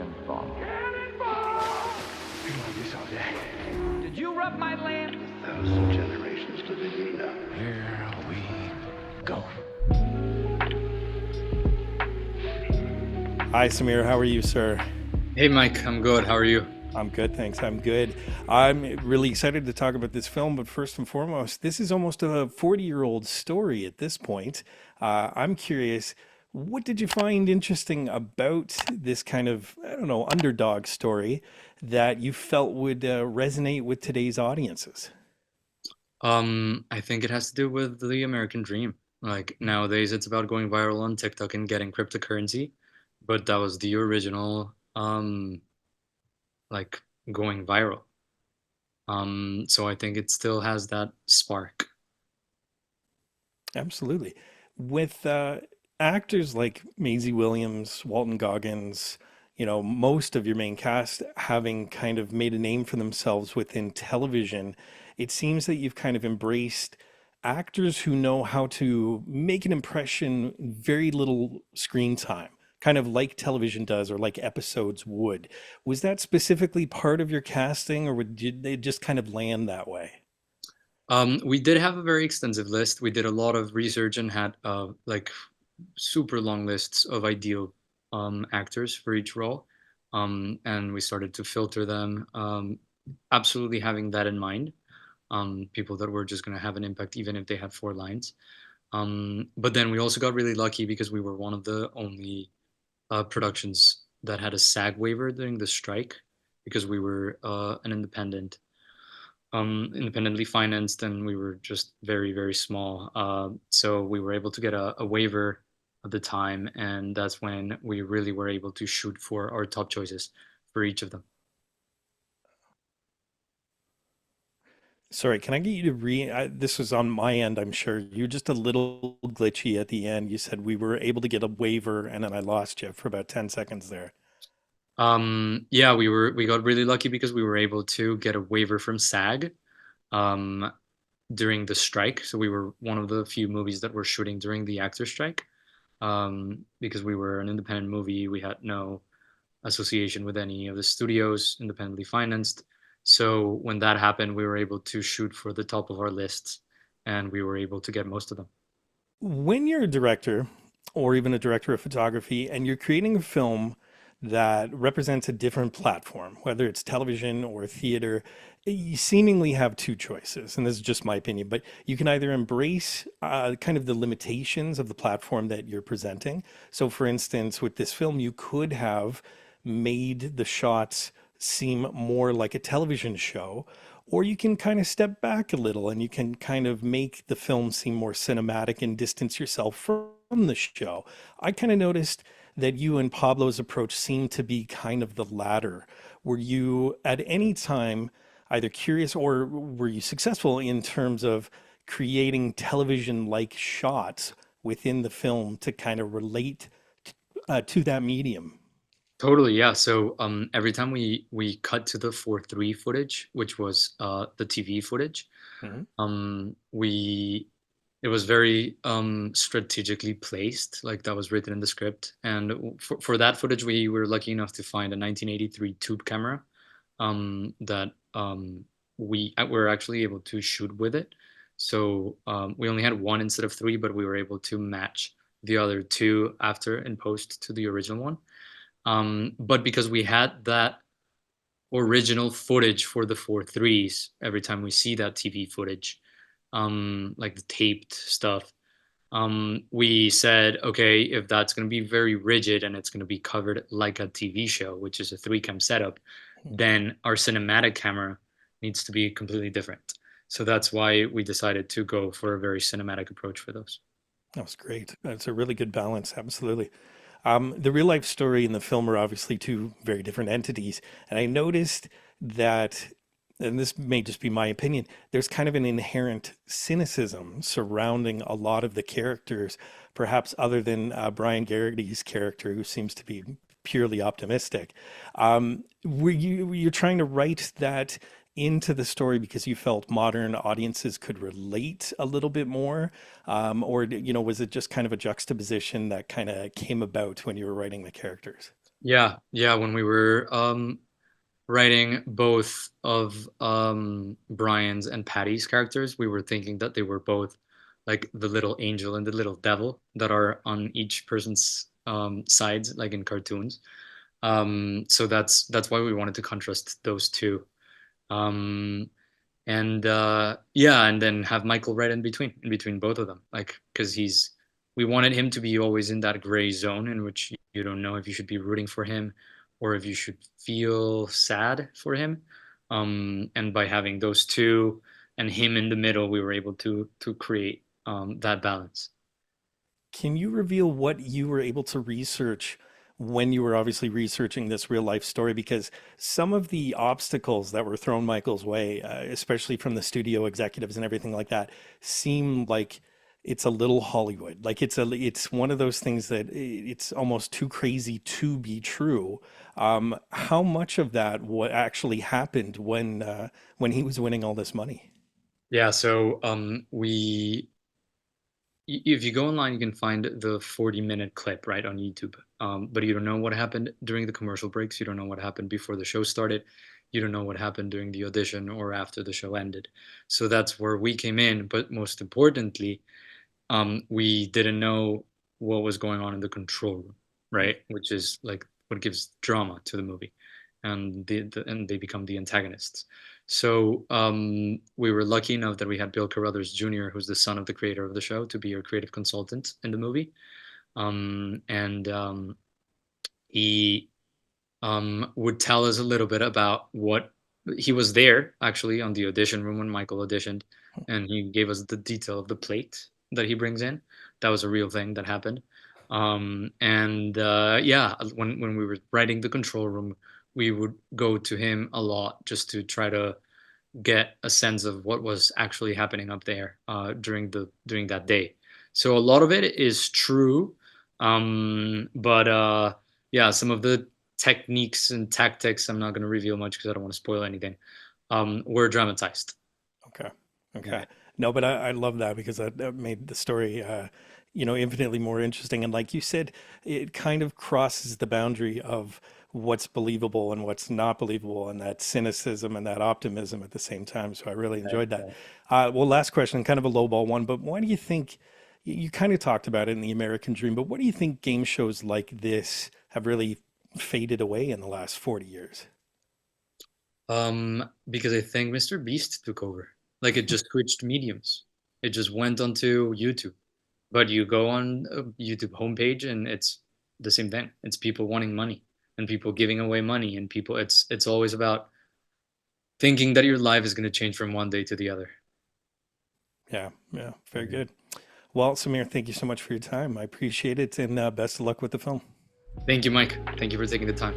Cannonball. Been like this all day. Did you rub my land? 1,000 generations to the Nina. Here we go. Hi, Samir. How are you, sir? Hey, Mike. I'm good. How are you? I'm good, thanks. I'm good. I'm really excited to talk about this film, but first and foremost, this is almost a 40-year-old story at this point. I'm curious, what did you find interesting about this kind of, I don't know, underdog story that you felt would resonate with today's audiences? I think it has to do with the American dream. Like nowadays, it's about going viral on TikTok and getting cryptocurrency, but that was the original, like going viral. So I think it still has that spark. Absolutely. With actors like Maisie Williams, Walton Goggins, most of your main cast having kind of made a name for themselves within television, it seems that you've kind of embraced actors who know how to make an impression in very little screen time, kind of like television does or like episodes would. Was that specifically part of your casting, or did they just kind of land that way? We did have a very extensive list. We did a lot of research and had like super long lists of ideal actors for each role. And we started to filter them, absolutely having that in mind. People that were just going to have an impact, even if they had 4 lines. But then we also got really lucky because we were one of the only productions that had a SAG waiver during the strike because we were an independently financed, and we were just very, very small. So we were able to get a waiver at the time, and that's when we really were able to shoot for our top choices for each of them. Sorry, can I get you to this was on my end, I'm sure. You're just a little glitchy at the end. You said we were able to get a waiver, and then I lost you for about 10 seconds there. Yeah, we got really lucky because we were able to get a waiver from SAG um, during the strike. So we were one of the few movies that were shooting during the actor strike because we were an independent movie. We had no association with any of the studios, independently financed. So when that happened, we were able to shoot for the top of our lists, and we were able to get most of them. When you're a director, or even a director of photography, and you're creating a film that represents a different platform, whether it's television or theater, you seemingly have two choices. And this is just my opinion, but you can either embrace kind of the limitations of the platform that you're presenting. So, for instance, with this film, you could have made the shots seem more like a television show, or you can kind of step back a little and you can kind of make the film seem more cinematic and distance yourself from the show. I kind of noticed that you and Pablo's approach seemed to be kind of the latter. Were you at any time either curious, or were you successful in terms of creating television-like shots within the film to kind of relate to that medium? Totally, yeah. So every time we cut to the 4:3 footage, which was the TV footage, Mhm. we it was very strategically placed, like that was written in the script. And for that footage, we were lucky enough to find a 1983 tube camera that we were actually able to shoot with it. So we only had one instead of three, but we were able to match the other two after in post to the original one. But because we had that original footage for the 4:3s, every time we see that TV footage, like the taped stuff, we said, okay, if that's going to be very rigid and it's going to be covered like a TV show, which is a 3-cam setup, then our cinematic camera needs to be completely different. So that's why we decided to go for a very cinematic approach for those. That was great. That's a really good balance. Absolutely. The real life story and the film are obviously two very different entities. And I noticed that, and this may just be my opinion, there's kind of an inherent cynicism surrounding a lot of the characters, perhaps other than Brian Garrity's character, who seems to be purely optimistic. Were you trying to write that into the story because you felt modern audiences could relate a little bit more, or was it just kind of a juxtaposition that kind of came about when you were writing the characters? Yeah, when we were writing both of Brian's and Patty's characters, we were thinking that they were both like the little angel and the little devil that are on each person's sides, like in cartoons. So that's why we wanted to contrast those two. Um, and yeah, and then have Michael right in between both of them, like because we wanted him to be always in that gray zone in which you don't know if you should be rooting for him or if you should feel sad for him. And by having those two and him in the middle, we were able to create that balance. Can you reveal what you were able to research when you were obviously researching this real life story? Because some of the obstacles that were thrown Michael's way, especially from the studio executives and everything like that, seem like it's a little Hollywood. Like it's one of those things that it's almost too crazy to be true. How much of that what actually happened when he was winning all this money? Yeah, so if you go online, you can find the 40-minute clip right on YouTube. But you don't know what happened during the commercial breaks. You don't know what happened before the show started. You don't know what happened during the audition or after the show ended. So that's where we came in. But most importantly, we didn't know what was going on in the control room, right? Which is like what gives drama to the movie, and and they become the antagonists. So we were lucky enough that we had Bill Carruthers Jr., who's the son of the creator of the show, to be our creative consultant in the movie, and he would tell us a little bit about what he was there actually on the audition room when Michael auditioned, and he gave us the detail of the plate that he brings in. That was a real thing that happened. And yeah, when we were writing the control room, we would go to him a lot just to try to get a sense of what was actually happening up there during that day. So a lot of it is true, but yeah, some of the techniques and tactics I'm not going to reveal much because I don't want to spoil anything. Were dramatized. Okay. Yeah. Okay. No, but I love that because that made the story, infinitely more interesting. And like you said, it kind of crosses the boundary of what's believable and what's not believable, and that cynicism and that optimism at the same time. So I really enjoyed that. Well, last question, kind of a lowball one, but why do you think you kind of talked about it in the American Dream, but what do you think game shows like this have really faded away in the last 40 years? Because I think Mr. Beast took over. Like it just switched mediums. It just went onto YouTube. But you go on a YouTube homepage and it's the same thing. It's people wanting money and people giving away money and people it's always about thinking that your life is going to change from one day to the other. Yeah, yeah, very Mhm. good. Well, Samir, thank you so much for your time. I appreciate it, and best of luck with the film. Thank you, Mike. Thank you for taking the time.